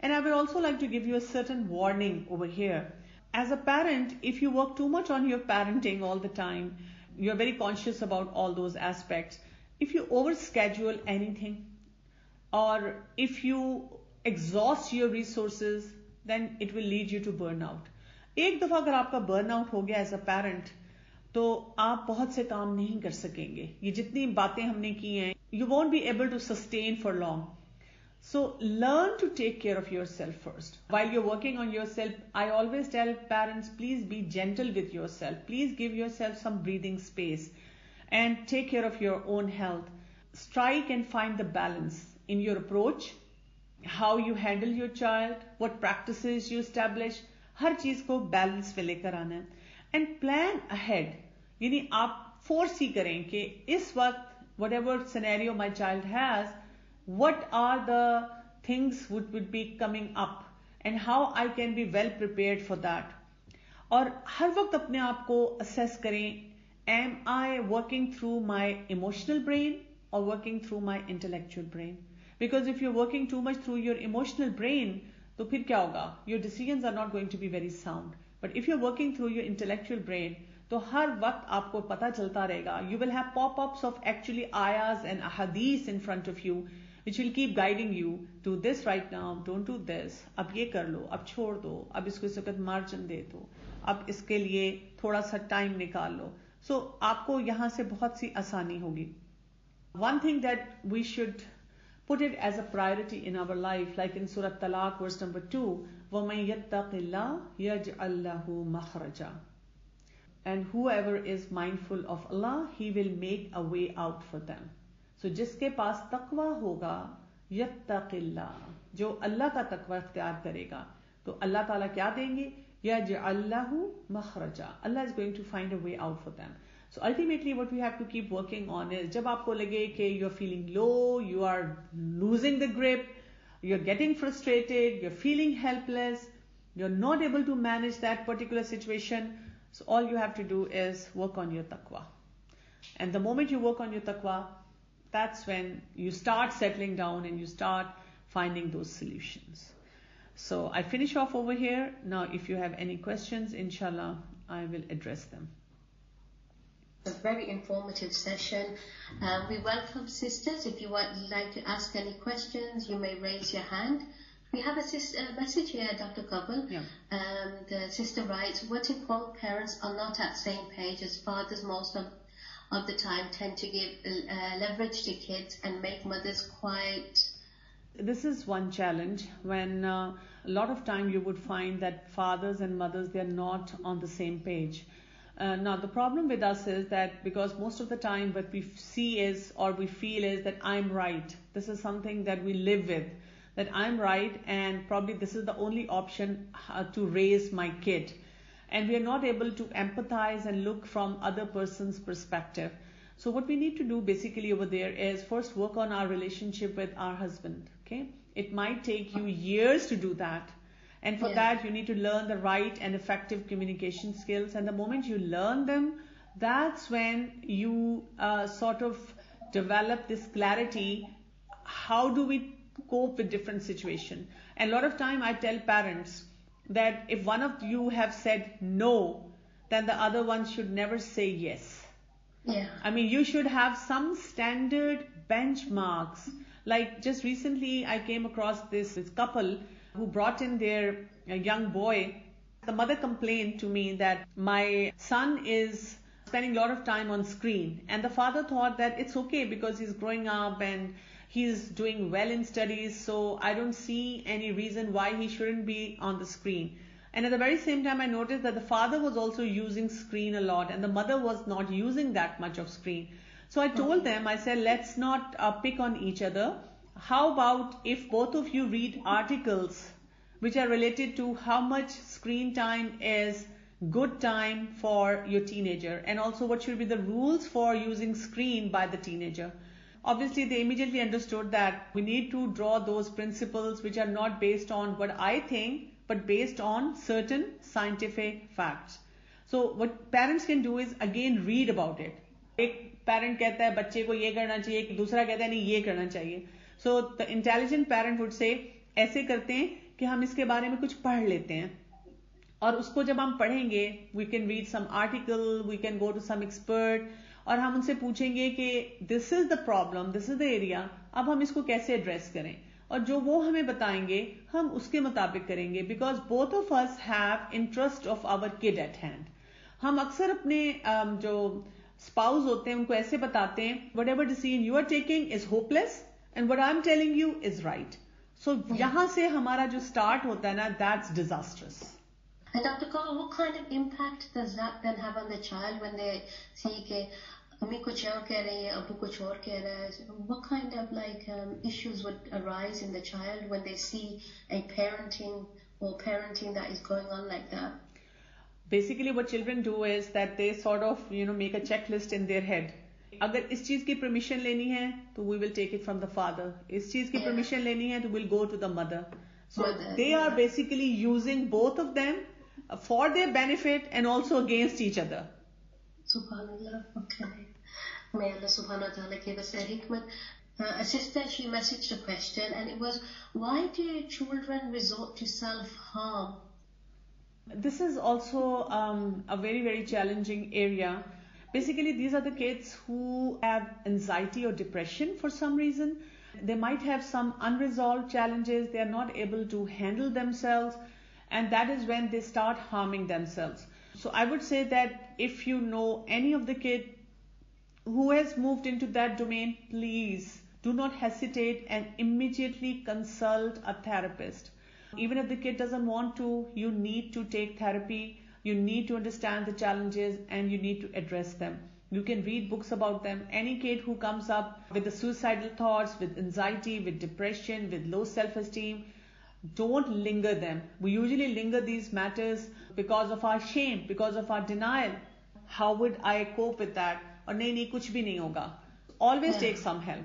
And I would also like to give you a certain warning over here. As a parent, if you work too much on your parenting all the time, you're very conscious about all those aspects. If you overschedule anything, or if you exhaust your resources, then it will lead you to burnout. एक दफा अगर आपका burnout हो गया as a parent, तो आप बहुत से काम नहीं कर सकेंगे. ये जितनी बातें हमने की हैं, you won't be able to sustain for long. So learn to take care of yourself first. While you're working on yourself, I always tell parents, please be gentle with yourself. Please give yourself some breathing space and take care of your own health. Strike and find the balance in your approach, how you handle your child, what practices you establish. हर चीज को balance में लेकर आना है. And plan ahead, यानी आप force ही करें कि इस वक्त whatever scenario my child has, what are the things would be coming up and how I can be well prepared for that. और हर वक्त अपने आप को assess करें, am I working through my emotional brain or working through my intellectual brain? Because if you're working too much through your emotional brain, तो फिर क्या होगा? Your decisions are not going to be very sound. But if you're working through your intellectual brain, तो हर वक्त आपको पता चलता रहेगा. You will have pop-ups of actually ayahs and ahadith in front of you, which will keep guiding you to this right now, don't do this, अब ये कर लो, अब छोड़ दो, अब इसको इस वक्त मार्जिन दे दो, अब इसके लिए थोड़ा सा टाइम निकाल लो. So आपको यहाँ से बहुत सी आसानी होगी. One thing that we should put it as a priority in our life, like in Surah Talaq, verse number 2, وَمَن يَتَّقِ اللَّهَ يَجْعَل لَّهُ مَخْرَجًا. And whoever is mindful of Allah, He will make a way out for them. So जिसके पास तकवा होगा, यत्तक़िल्लाह, जो अल्लाह का तकवा इख्तियार करेगा, तो अल्लाह ताला क्या देंगे? यजअल लहू मखरजा. Allah is going to find a way out for them. So ultimately what we have to keep working on is, जब आपको लगे कि you're feeling low, you are losing the grip, you're getting frustrated, you're feeling helpless, you're not able to manage that particular situation, so all you have to do is work on your taqwa. And the moment you work on your taqwa, that's when you start settling down and you start finding those solutions. So I finish off over here. Now if you have any questions, inshallah, I will address them. A very informative session. We welcome sisters. If you would like to ask any questions, you may raise your hand. We have a message here, Dr. Kanwal. Yeah. The sister writes, what if both parents are not at the same page, as fathers most of the time tend to give leverage to kids and make mothers quiet? This is one challenge when a lot of time you would find that fathers and mothers, they are not on the same page. Now the problem with us is that because most of the time what we see is, or we feel is, that I'm right. This is something that we live with, that I'm right and probably this is the only option to raise my kid. And we are not able to empathize and look from other person's perspective. So what we need to do basically over there is first work on our relationship with our husband. Okay, it might take you years to do that. And for that, you need to learn the right and effective communication skills. And the moment you learn them, that's when you sort of develop this clarity. How do we cope with different situations? And a lot of time I tell parents that if one of you have said no, then the other one should never say yes. Yeah. I mean, you should have some standard benchmarks. Like just recently, I came across this couple who brought in their young boy. The mother complained to me that my son is spending a lot of time on screen, and the father thought that it's okay because he's growing up and he's doing well in studies, so I don't see any reason why he shouldn't be on the screen. And at the very same time, I noticed that the father was also using screen a lot and the mother was not using that much of screen. So I told them, I said, let's not pick on each other. How about if both of you read articles which are related to how much screen time is good time for your teenager, and also what should be the rules for using screen by the teenager. Obviously, they immediately understood that we need to draw those principles which are not based on what I think, but based on certain scientific facts. So what parents can do is again read about it. एक parent कहता है बच्चे को ये करना चाहिए, एक दूसरा कहता है नहीं ये करना चाहिए. So the intelligent parent would say, ऐसे करते हैं कि हम इसके बारे में कुछ पढ़ लेते हैं और उसको जब हम पढ़ेंगे we can read some article, we can go to some expert और हम उनसे पूछेंगे कि this is the problem, this is the area, अब हम इसको कैसे एड्रेस करें, और जो वो हमें बताएंगे हम उसके मुताबिक करेंगे, because both of us have interest of our kid at hand. हम अक्सर अपने जो स्पाउस होते हैं उनको ऐसे बताते हैं whatever decision you are taking is hopeless and what I'm telling you is right. So यहाँ से हमारा जो स्टार्ट होता है ना, that's disastrous. And Dr. Kaur, what kind of impact does that then have on the child when they see कि अम्मी कुछ और कह रही है, अबू कुछ और कह रहा है? What kind of issues would arise in the child when they see a parenting that is going on like that? Basically what children do is that they sort of make a checklist in their head. अगर इस चीज की permission लेनी है तो we will take it from the father. इस चीज की permission लेनी है तो we'll go to the mother. So they are basically using both of them for their benefit and also against each other. Subhanallah. Okay. May Allah subhanahu wa ta'ala give us a hikmat. A sister, she messaged a question and it was, why do children resort to self-harm? This is also a very, very challenging area. Basically, these are the kids who have anxiety or depression for some reason. They might have some unresolved challenges. They are not able to handle themselves. And that is when they start harming themselves. So I would say that if you know any of the kid who has moved into that domain, please do not hesitate and immediately consult a therapist. Even if the kid doesn't want to, you need to take therapy. You need to understand the challenges and you need to address them. You can read books about them. Any kid who comes up with the suicidal thoughts, with anxiety, with depression, with low self-esteem, don't linger them. We usually linger these matters because of our shame, because of our denial. How would I cope with that? Or nahi, kuch bhi nahi hoga. Always take some help.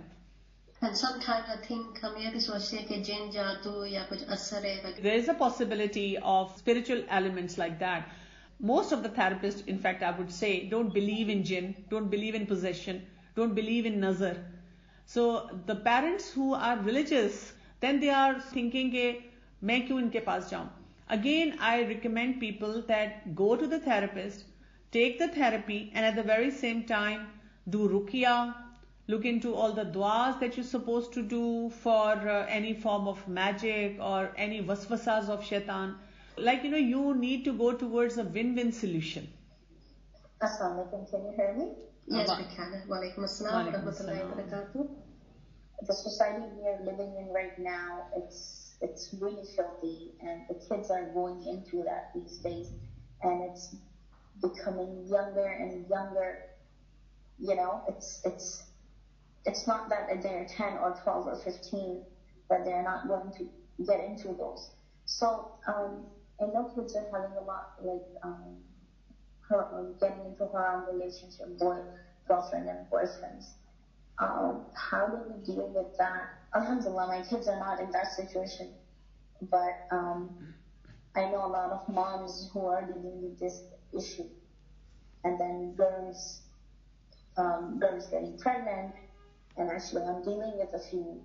And sometimes I think हम ये भी सोचते हैं कि जिन जादू या कुछ असर है. There is a possibility of spiritual elements like that. Most of the therapists, in fact, I would say, don't believe in jinn, don't believe in possession, don't believe in nazar. So the parents who are religious, then they are thinking कि मैं क्यों इनके पास जाऊं? Again, I recommend people that go to the therapist, take the therapy, and at the very same time do ruqya. Look into all the du'as that you're supposed to do for any form of magic or any waswasas of shaitan. You need to go towards a win-win solution. Assalamu alaikum. Can you hear me? Yes, we can. Wa alaikum assalam wa rahmatullahi wa barakatuh. The society we are living in right now, it's really filthy, and the kids are going into that these days, and it's becoming younger and younger. It's not that they're 10 or 12 or 15 that they're not going to get into those. So I know kids are having a lot getting into haram relationship, girlfriend and boyfriends. How do we deal with that? Alhamdulillah, my kids are not in that situation, but I know a lot of moms who are dealing with this issue, and then girls getting pregnant. And actually, I'm dealing with a few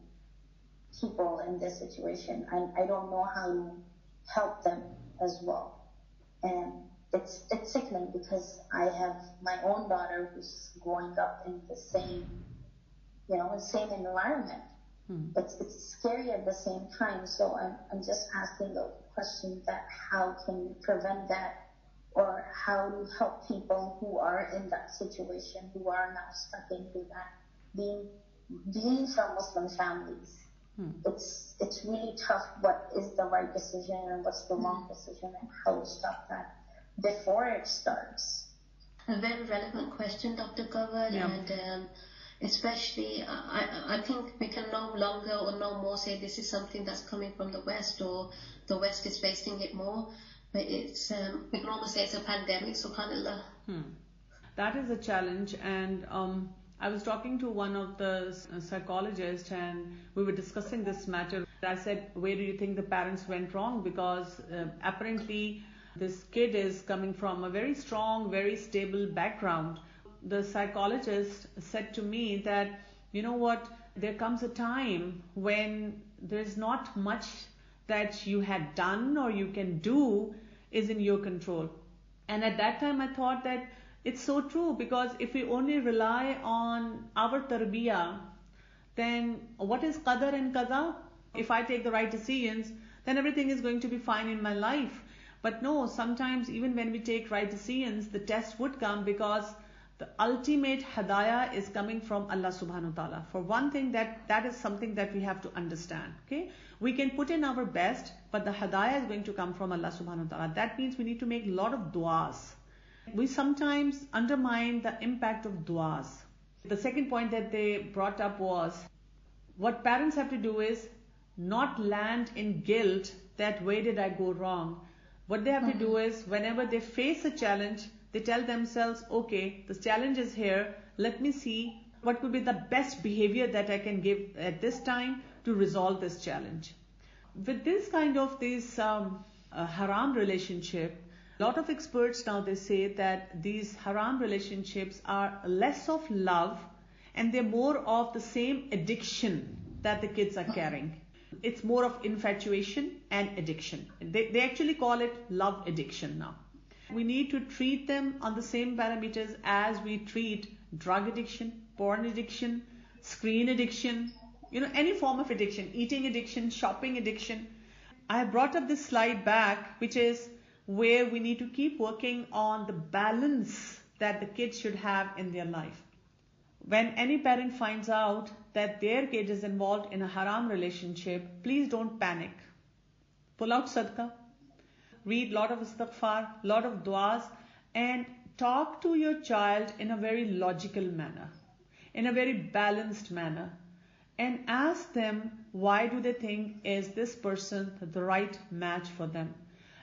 people in this situation. I don't know how to help them as well. And it's sickening because I have my own daughter who's growing up in the same environment. It's scary at the same time. So I'm just asking the question that how can we prevent that, or how to help people who are in that situation, who are now stuck into that, being from Muslim families. It's really tough. What is the right decision and what's the wrong decision, and how to stop that before it starts? A very relevant question, Dr. Kanwal, and especially I think we can no longer or no more say this is something that's coming from the West, or the West is facing it more, but it's we can almost say it's a pandemic, subhanallah. That is a challenge, and I was talking to one of the psychologists and we were discussing this matter. I said, where do you think the parents went wrong? Because apparently this kid is coming from a very strong, very stable background. The psychologist said to me that, you know what, there comes a time when there's not much that you had done or you can do is in your control. And at that time I thought that it's so true, because if we only rely on our tarbiyah, then what is qadar and qada? If I take the right decisions, then everything is going to be fine in my life. But no, sometimes even when we take right decisions, the test would come, because the ultimate hadaya is coming from Allah subhanahu wa ta'ala. For one thing, that is something that we have to understand. Okay, we can put in our best, but the hadaya is going to come from Allah subhanahu wa ta'ala. That means we need to make a lot of du'as. We sometimes undermine the impact of du'as. The second point that they brought up was, what parents have to do is not land in guilt that where did I go wrong. What they have to do is, whenever they face a challenge, they tell themselves, okay, the challenge is here. Let me see what could be the best behavior that I can give at this time to resolve this challenge. With this kind of haram relationship, a lot of experts now, they say that these haram relationships are less of love and they're more of the same addiction that the kids are carrying. It's more of infatuation and addiction. They actually call it love addiction now. We need to treat them on the same parameters as we treat drug addiction, porn addiction, screen addiction, any form of addiction, eating addiction, shopping addiction. I have brought up this slide back, which is where we need to keep working on the balance that the kids should have in their life. When any parent finds out that their kid is involved in a haram relationship, please don't panic. Pull out sadaqah, read a lot of istighfar, lot of du'as, and talk to your child in a very logical manner, in a very balanced manner, and ask them, why do they think is this person the right match for them?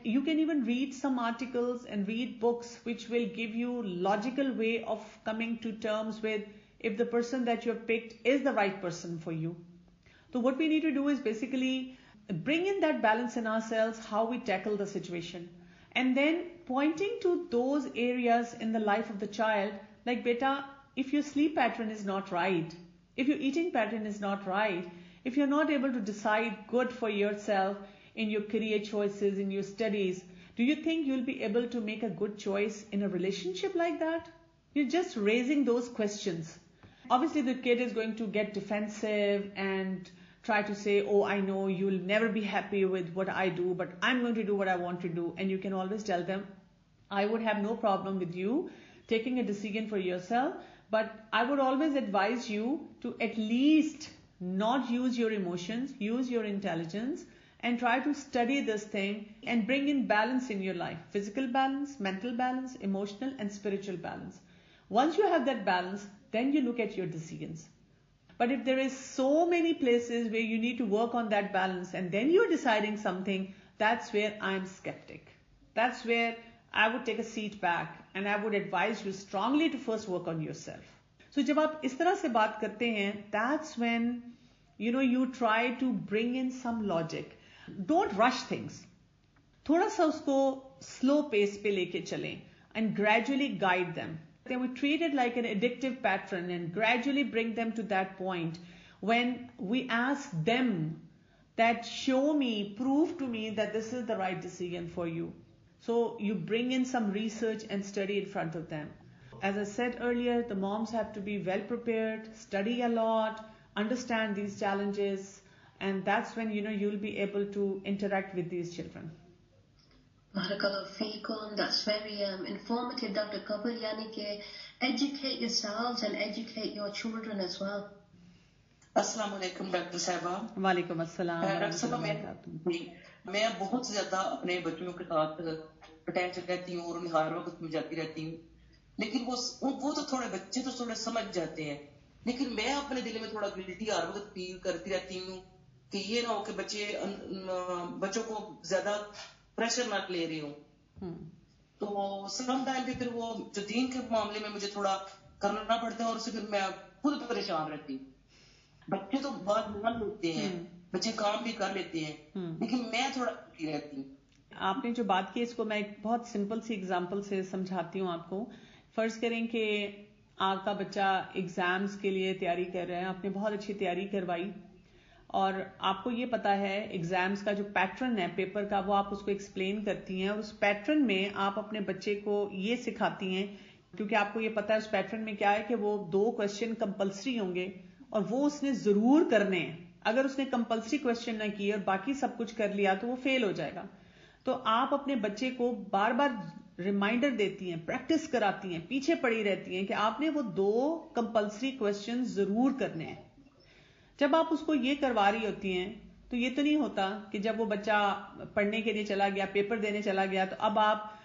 You can even read some articles and read books which will give you logical way of coming to terms with if the person that you have picked is the right person for you. So what we need to do is basically bring in that balance in ourselves, how we tackle the situation. And then pointing to those areas in the life of the child, like, beta, if your sleep pattern is not right, if your eating pattern is not right, if you're not able to decide good for yourself in your career choices, in your studies, do you think you'll be able to make a good choice in a relationship like that? You're just raising those questions. Obviously, the kid is going to get defensive and try to say, oh, I know you'll never be happy with what I do, but I'm going to do what I want to do. And you can always tell them, I would have no problem with you taking a decision for yourself, but I would always advise you to at least not use your emotions, use your intelligence, and try to study this thing and bring in balance in your life. Physical balance, mental balance, emotional and spiritual balance. Once you have that balance, then you look at your decisions. But if there is so many places where you need to work on that balance and then you're deciding something, that's where I'm skeptic. That's where I would take a seat back and I would advise you strongly to first work on yourself. So जब आप इस तरह से बात करते हैं, that's when you try to bring in some logic. Don't rush things. थोड़ा सा उसको slow pace पे लेके चलें and gradually guide them. Then we treat it like an addictive pattern and gradually bring them to that point when we ask them that show me, prove to me that this is the right decision for you. So you bring in some research and study in front of them. As I said earlier, the moms have to be well prepared, study a lot, understand these challenges, and that's when you'll be able to interact with these children. Barakallahu feekum. That's very informative, Dr. Kabir. Yani ke educate yourselves and educate your children as well. अस्सलाम वालेकुम doctor साहबा। वालेकुम अस्सलाम। Doctor साहबा, मैं बहुत ज्यादा अपने बच्चों के साथ अटैच रहती हूँ और उन्हें हर वक्त में जाती रहती हूँ, लेकिन वो तो थोड़े बच्चे तो थोड़े समझ जाते हैं, लेकिन मैं अपने दिल में थोड़ा गिल्टी हर वक्त फील करती रहती हूँ कि ये ना हो कि बच्चों को ज्यादा प्रेशर ना ले रही हूँ। तो सम टाइम पे फिर वो जो दीन के मामले में मुझे थोड़ा करना पड़ता है और उससे फिर मैं खुद परेशान रहती हूँ। बच्चे तो बहुत मान लेते हैं, बच्चे काम भी कर लेते हैं, लेकिन मैं थोड़ा रहती हूँ। आपने जो बात की इसको मैं एक बहुत सिंपल सी एग्जांपल से समझाती हूँ आपको। फर्ज करें कि आपका बच्चा एग्जाम्स के लिए तैयारी कर रहा है, आपने बहुत अच्छी तैयारी करवाई, اور آپ کو یہ پتا ہے ایگزامز کا جو پیٹرن ہے پیپر کا وہ آپ اس کو ایکسپلین کرتی ہیں اور اس پیٹرن میں آپ اپنے بچے کو یہ سکھاتی ہیں کیونکہ آپ کو یہ پتا ہے اس پیٹرن میں کیا ہے کہ وہ 2 کوسچن کمپلسری ہوں گے اور وہ اس نے ضرور کرنے ہیں. اگر اس نے کمپلسری کوسچن نہ کیے اور باقی سب کچھ کر لیا تو وہ فیل ہو جائے گا. تو آپ اپنے بچے کو بار بار ریمائنڈر دیتی ہیں, پریکٹس کراتی ہیں, پیچھے پڑی رہتی ہیں کہ آپ نے وہ 2 کمپلسری کوسچن ضرور کرنے ہیں. جب آپ اس کو یہ کروا رہی ہوتی ہیں تو یہ تو نہیں ہوتا کہ جب وہ بچہ پڑھنے کے لیے چلا گیا, پیپر دینے چلا گیا, تو اب آپ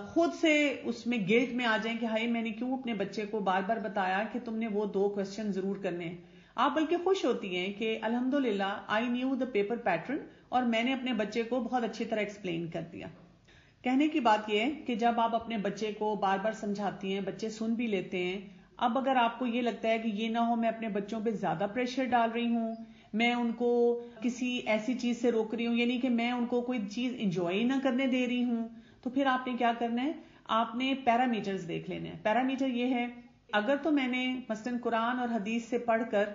خود سے اس میں گلٹ میں آ جائیں کہ ہائی میں نے کیوں اپنے بچے کو بار بار بتایا کہ تم نے وہ 2 کوسچن ضرور کرنے ہیں. آپ بلکہ خوش ہوتی ہیں کہ الحمدللہ I knew the paper pattern اور میں نے اپنے بچے کو بہت اچھی طرح ایکسپلین کر دیا. کہنے کی بات یہ ہے کہ جب آپ اپنے بچے کو بار بار سمجھاتی ہیں, بچے سن بھی لیتے ہیں. اب اگر آپ کو یہ لگتا ہے کہ یہ نہ ہو میں اپنے بچوں پہ زیادہ پریشر ڈال رہی ہوں, میں ان کو کسی ایسی چیز سے روک رہی ہوں, یعنی کہ میں ان کو کوئی چیز انجوائے نہ کرنے دے رہی ہوں, تو پھر آپ نے کیا کرنا ہے, آپ نے پیرامیٹرز دیکھ لینے ہیں. پیرامیٹر یہ ہے, اگر تو میں نے مثلاً قرآن اور حدیث سے پڑھ کر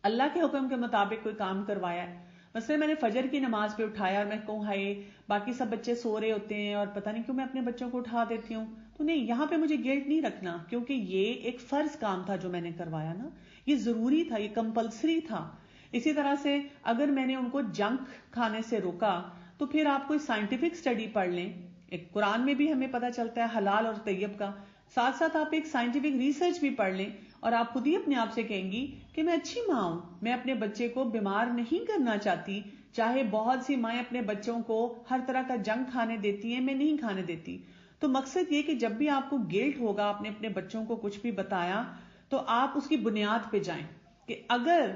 اللہ کے حکم کے مطابق کوئی کام کروایا ہے, مثلا میں نے فجر کی نماز پہ اٹھایا اور میں کہوں ہائے باقی سب بچے سو رہے ہوتے ہیں اور پتہ نہیں کیوں میں اپنے بچوں کو اٹھا دیتی ہوں, تو نہیں, یہاں پہ مجھے گلٹ نہیں رکھنا کیونکہ یہ ایک فرض کام تھا جو میں نے کروایا نا, یہ ضروری تھا, یہ کمپلسری تھا. اسی طرح سے اگر میں نے ان کو جنک کھانے سے روکا تو پھر آپ کوئی سائنٹیفک اسٹڈی پڑھ لیں. ایک قرآن میں بھی ہمیں پتہ چلتا ہے حلال اور طیب کا, ساتھ ساتھ آپ ایک سائنٹیفک ریسرچ بھی پڑھ لیں اور آپ خود ہی اپنے آپ سے کہیں گی کہ میں اچھی ماں ہوں, میں اپنے بچے کو بیمار نہیں کرنا چاہتی. چاہے بہت سی مائیں اپنے بچوں کو ہر طرح کا جنک کھانے دیتی ہیں, میں نہیں کھانے دیتی. تو مقصد یہ کہ جب بھی آپ کو گلٹ ہوگا آپ نے اپنے بچوں کو کچھ بھی بتایا تو آپ اس کی بنیاد پہ جائیں کہ اگر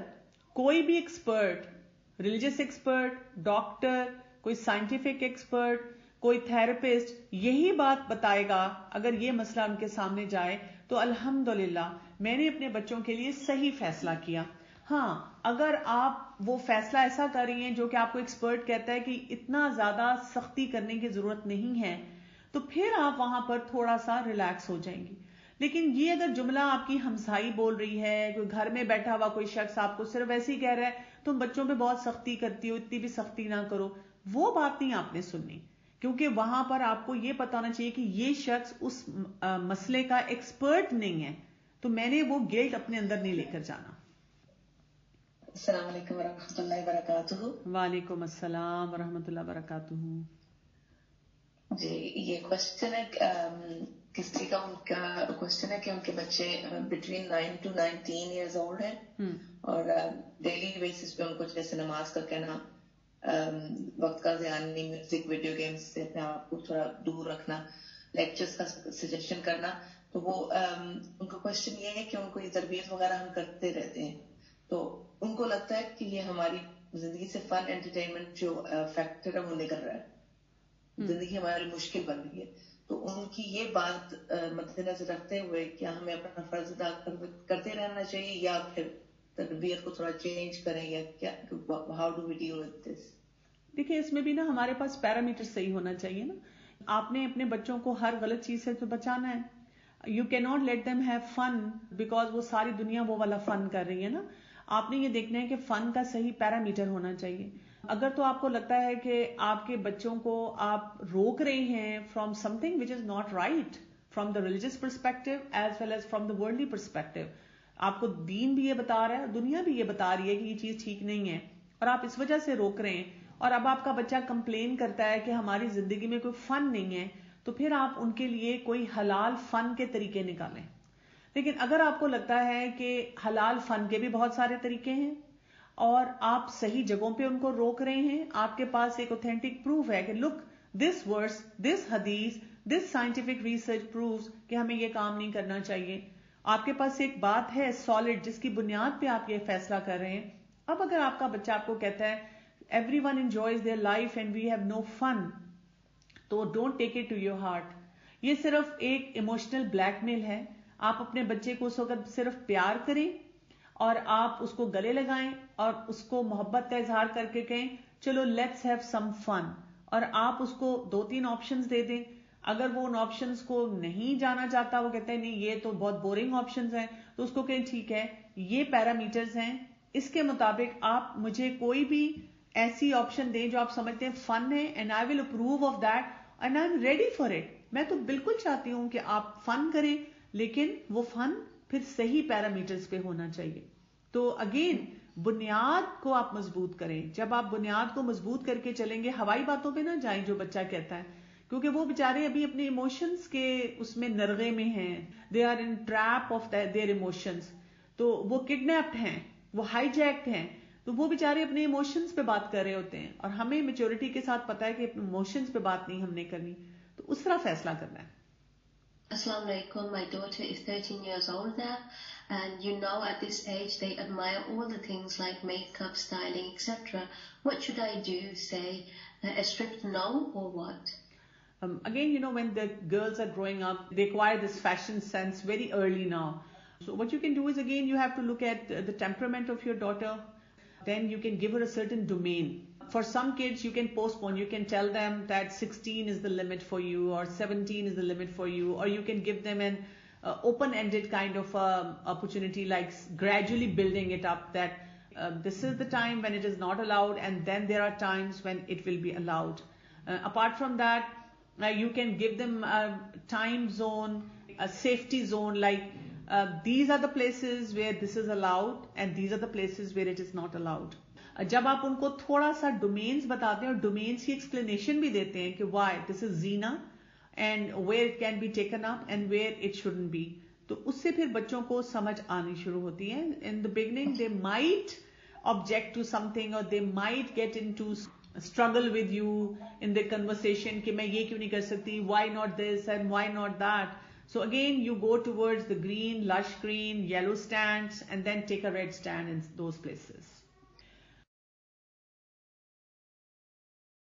کوئی بھی ایکسپرٹ, ریلیجس ایکسپرٹ, ڈاکٹر, کوئی سائنٹیفک ایکسپرٹ, کوئی تھراپسٹ یہی بات بتائے گا, اگر یہ مسئلہ ان کے سامنے جائے تو الحمدللہ میں نے اپنے بچوں کے لیے صحیح فیصلہ کیا. ہاں, اگر آپ وہ فیصلہ ایسا کر رہی ہیں جو کہ آپ کو ایکسپرٹ کہتا ہے کہ اتنا زیادہ سختی کرنے کی ضرورت نہیں ہے, تو پھر آپ وہاں پر تھوڑا سا ریلیکس ہو جائیں گی. لیکن یہ اگر جملہ آپ کی ہمسائی بول رہی ہے, کوئی گھر میں بیٹھا ہوا کوئی شخص آپ کو صرف ایسے ہی کہہ رہا ہے تم بچوں پہ بہت سختی کرتی ہو, اتنی بھی سختی نہ کرو, وہ بات نہیں آپ نے سننی, کیونکہ وہاں پر آپ کو یہ پتا ہونا چاہیے کہ یہ شخص اس مسئلے کا ایکسپرٹ نہیں ہے, تو میں نے وہ گلٹ اپنے اندر نہیں لے کر جانا. السلام علیکم ورحمۃ اللہ وبرکاتہ. وعلیکم السلام ورحمۃ اللہ وبرکاتہ. جی, یہ کوشچن ہے کسی کا, ان کا کوشچن ہے کہ ان کے بچے بٹوین 9 to 19 ایئرز اولڈ ہیں اور ڈیلی بیسس پہ ان کو جیسے نماز کا کہنا, وقت کا ضیاع نہیں, میوزک, ویڈیو گیمز سے اپنے آپ کو تھوڑا دور رکھنا, لیکچرز کا سجیشن کرنا. تو وہ ان کا کوشچن یہ ہے کہ ان کو یہ تربیت وغیرہ ہم کرتے رہتے ہیں, تو ان کو لگتا ہے کہ یہ ہماری زندگی سے فن انٹرٹینمنٹ جو فیکٹر ہے وہ نکل رہا ہے, زندگی ہماری مشکل بن رہی ہے. تو ان کی یہ بات مد نظر رکھتے ہوئے کیا ہمیں اپنا فرض ادا کرتے رہنا چاہیے یا پھر تربیت کو تھوڑا چینج کریں, یا کیا, how do we deal with this? دیکھیں, اس میں بھی نا ہمارے پاس پیرامیٹر صحیح ہونا چاہیے نا. آپ نے اپنے بچوں کو ہر غلط چیز سے تو بچانا ہے. یو کی not let them have fun because وہ ساری دنیا وہ والا فن کر رہی ہے نا. آپ نے یہ دیکھنا ہے کہ فن کا صحیح پیرامیٹر ہونا چاہیے. اگر تو آپ کو لگتا ہے کہ آپ کے بچوں کو آپ روک رہے ہیں from something which is not right from the religious perspective as well as from the worldly perspective, آپ کو دین بھی یہ بتا رہا ہے, دنیا بھی یہ بتا رہی ہے کہ یہ چیز ٹھیک نہیں ہے, اور آپ اس وجہ سے روک رہے ہیں, اور اب آپ کا بچہ کمپلین کرتا ہے کہ ہماری زندگی میں کوئی فن نہیں ہے, تو پھر آپ ان کے لیے کوئی حلال فن کے طریقے نکالیں. لیکن اگر آپ کو لگتا ہے کہ حلال فن کے بھی بہت سارے طریقے ہیں اور آپ صحیح جگہوں پہ ان کو روک رہے ہیں, آپ کے پاس ایک اوتھینٹک پروف ہے کہ لک دس ورس, دس حدیث, دس سائنٹیفک ریسرچ پروفز کہ ہمیں یہ کام نہیں کرنا چاہیے, آپ کے پاس ایک بات ہے سالڈ جس کی بنیاد پہ آپ یہ فیصلہ کر رہے ہیں. اب اگر آپ کا بچہ آپ کو کہتا ہے everyone enjoys their life and we have no fun, تو don't take it to your heart. یہ صرف ایک ایموشنل بلیک میل ہے. آپ اپنے بچے کو اس وقت صرف پیار کریں اور آپ اس کو گلے لگائیں اور اس کو محبت کا اظہار کر کے کہیں چلو لیٹس ہیو سم فن, اور آپ اس کو 2-3 آپشنز دے دیں. اگر وہ ان آپشنز کو نہیں جانا چاہتا, وہ کہتے ہیں نہیں یہ تو بہت بورنگ آپشنز ہیں, تو اس کو کہیں ٹھیک ہے یہ پیرامیٹرز ہیں, इसके मुताबिक आप मुझे कोई भी ऐसी ऑप्शन दें जो आप समझते हैं फन है, and I will approve of that and I am ready for it. मैं तो बिल्कुल चाहती हूं कि आप फन करें, लेकिन वो फन फिर सही पैरामीटर्स पे होना चाहिए. तो अगेन बुनियाद को आप मजबूत करें. जब आप बुनियाद को मजबूत करके चलेंगे, हवाई बातों पे ना जाएं जो बच्चा कहता है, क्योंकि वो बेचारे अभी अपने इमोशंस के उसमें नरगे में हैं. They are in trap of their emotions. तो वो किडनैप्ड हैं, वो हाईजैक्ड हैं. तो वो बेचारे अपने इमोशंस पे बात कर रहे होते हैं, और हमें मैच्योरिटी के साथ पता है कि इमोशंस पे बात नहीं हमने करनी. तो उस तरह फैसला करना है. Assalamu alaikum. My daughter is 13 years old now, and you know at this age they admire all the things like makeup, styling, etc. What should I do? Say a strict no or what? Again, when the girls are growing up, they acquire this fashion sense very early now. So what you can do is, again, you have to look at the temperament of your daughter. Then you can give her a certain domain. For some kids, you can postpone. You can tell them that 16 is the limit for you, or 17 is the limit for you, or you can give them an open-ended kind of opportunity, like gradually building it up, that this is the time when it is not allowed, and then there are times when it will be allowed. Apart from that, you can give them a time zone, a safety zone, like these are the places where this is allowed and these are the places where it is not allowed. जब आप उनको थोड़ा सा domains बताते हैं और domains की explanation भी देते हैं कि why this is zina and where it can be taken up and where it shouldn't be, तो उससे फिर बच्चों को समझ आनी शुरू होती है. In the beginning they might object to something, or they might get into struggle with you in the conversation कि मैं ये क्यों नहीं कर सकती, why not this and why not that. So again you go towards the green, lush green, yellow stands, and then take a red stand in those places.